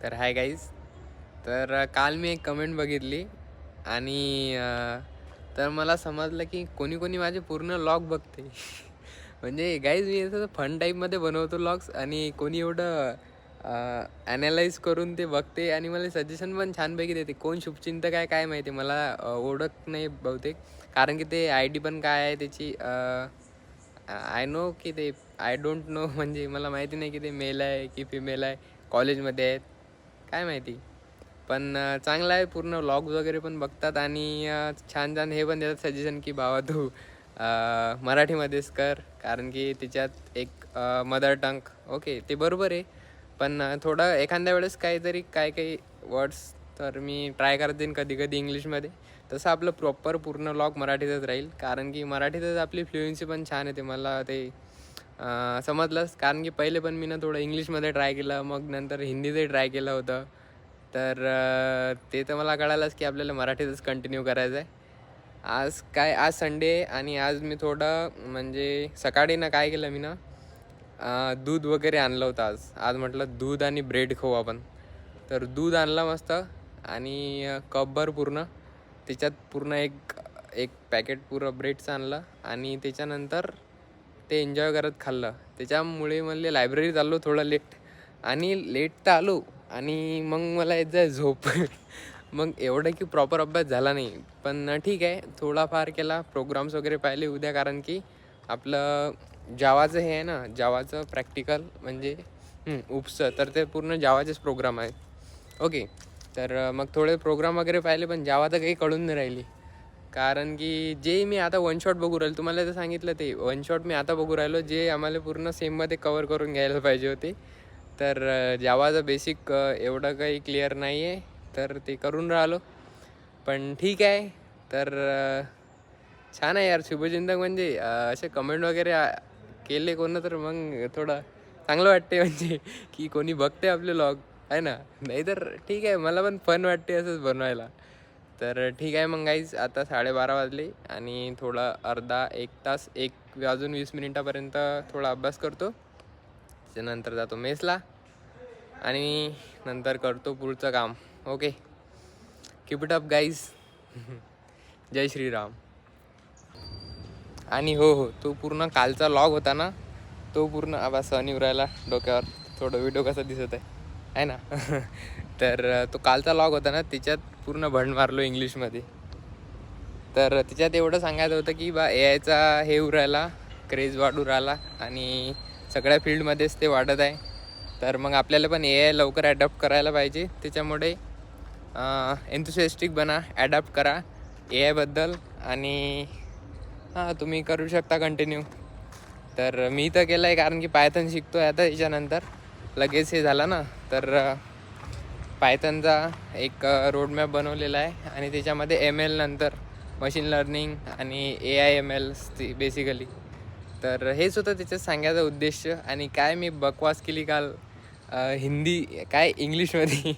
तर hi guys. तर काल मी एक कमेंट बघितली आणि तर मला समजलं की कोणी कोणी माझे पूर्ण लॉग बघते. म्हणजे गाईज मी असं फन टाईपमध्ये बनवतो लॉग्स आणि कोणी एवढं ॲनालाइज करून ते बघते आणि मला सजेशन पण छानपैकी देते. कोण शुभचिंतक काय काय माहिती मला ओळख नाही बहुतेक, कारण की ते आय डी पण काय आहे त्याची आय नो की ते आय डोंट नो. म्हणजे मला माहिती नाही की ते मेल आहे की फिमेल आहे, कॉलेजमध्ये आहेत काय माहिती. पण चांगलं आहे, पूर्ण व्लॉग्स वगैरे पण बघतात आणि छान छान हे पण देतात सजेशन की बाबा तू मराठीमध्येच कर, कारण की त्याच्यात एक मदर टंग ओके ते बरोबर आहे. पण थोडं एखाद्या वेळेस काहीतरी काही काही वर्ड्स तर मी ट्राय करते कधी कधी इंग्लिशमध्ये. तसं आपलं प्रॉपर पूर्ण व्लॉग मराठीतच राहील, कारण की मराठीतच आपली फ्लुएन्सी पण छान येते. मला ते समजलंच, कारण की पहिले पण मी ना थोडं इंग्लिशमध्ये ट्राय केलं, मग नंतर हिंदीतही ट्राय केलं होतं. तर ते तर मला कळालंच की आपल्याला मराठीतच कंटिन्यू करायचं आहे. आज संडे आणि आज मी थोडं म्हणजे सकाळी ना काय केलं मी ना दूध वगैरे आणलं होतं. आज म्हटलं दूध आणि ब्रेड खाऊ आपण. तर दूध आणलं मस्त आणि कपभर पूर्ण, त्याच्यात पूर्ण एक एक पॅकेट पुरं ब्रेडचं आणलं आणि त्याच्यानंतर ते एन्जॉय करत खाल्लं. त्याच्यामुळे म्हणले लायब्ररीत आलो थोडं लेट, आणि लेट तर आलो आणि मग मला येत जाय झोप. मग एवढं की प्रॉपर अभ्यास झाला नाही, पण ठीक आहे थोडाफार केला. प्रोग्राम्स वगैरे पाहिले उद्या, कारण की आपलं जावाचं हे आहे ना, जावाचं प्रॅक्टिकल म्हणजे उपचं, तर ते पूर्ण जावाचेच प्रोग्राम आहेत ओके. तर मग थोडे प्रोग्राम वगैरे पाहिले, पण जावा तर काही कळून नाही राहिली. कारण की जे मी आता वन शॉट बघू राहिलो, तुम्हाला तर सांगितलं ते वन शॉट मी आता बघू राहिलो, जे आम्हाला पूर्ण सेममध्ये कवर करून घ्यायला पाहिजे होते. तर जावाचं बेसिक एवढं काही क्लिअर नाही आहे, तर ते करून राहिलो. पण ठीक आहे. तर छान आहे यार शुभचिंतक, म्हणजे असे कमेंट वगैरे केले कोण तर मग थोडं चांगलं वाटते. म्हणजे की कोणी बघते आपले लॉग आहे ना. नाहीतर ठीक आहे, मला पण फन वाटते असंच बनवायला. तर ठीक आहे मग गाईज, आता 12:30 वाजले आणि थोडा अर्धा एक तास, 1 वाजून 20 मिनिटापर्यंत थोडा अभ्यास करतो. त्याच्यानंतर जातो मेसला आणि नंतर करतो पुढचं काम okay. Keep it up guys. जय श्रीराम. आणि हो तो पूर्ण कालचा लॉग होता ना, तो पूर्ण आबा सण उरायला डोक्यावर, थोडं व्हिडिओ कसा दिसत आहे ना. तर तो कालचा लॉग होता ना, त्याच्यात पूर्ण भंड मारलो इंग्लिशमध्ये. तर त्याच्यात एवढं सांगायचं होतं की बा ए आयचा हे उरायला क्रेज वाढू राहिला आणि सगळ्या फील्डमध्येच ते वाढत आहे. तर मग आपल्याला पण ए आय लवकर ॲडॉप्ट करायला पाहिजे. त्याच्यामुळे एन्थुसियास्टिक बना, ॲडॅप्ट करा ए आयबद्दल आणि तुम्ही करू शकता कंटिन्यू. तर मी तर केलं आहे, कारण की पायथन शिकतो आहे आता. याच्यानंतर लगेच हे झालं ना, तर पायथनचा एक रोडमॅप बनवलेला आहे आणि त्याच्यामध्ये एम एल नंतर मशीन लर्निंग आणि ए आय एम एल बेसिकली. तर हेच होतं त्याच्यात सांगायचा उद्देश. आणि काय मी बकवास केली काल हिंदी काय इंग्लिशमध्ये.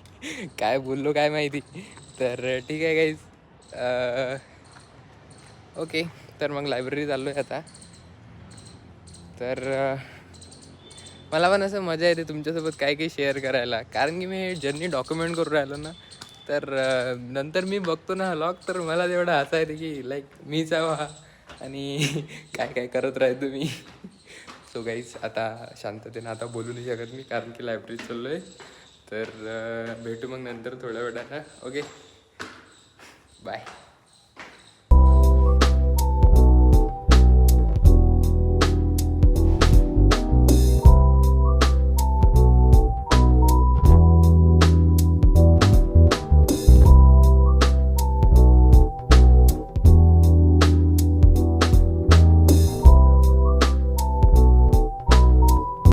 काय बोललो काय माहिती. तर ठीक आहे गाईज, ओके. तर मग लायब्ररी चाललो आहे आता. तर मला पण असं मजा येते तुमच्यासोबत काही काही शेअर करायला, कारण की मी जर्नी डॉक्युमेंट करून राहिलो ना. तर नंतर मी बघतो ना व्लॉग, तर मला तेवढं हसा येते की लाईक मीच हवा आणि काय काय करत राहतो मी. सो गाईज, आता शांततेनं आता बोलू नाही शकत मी, कारण की लायब्ररीत चाललो आहे. तर भेटू मग नंतर थोड्या वेळानं ओके. बाय.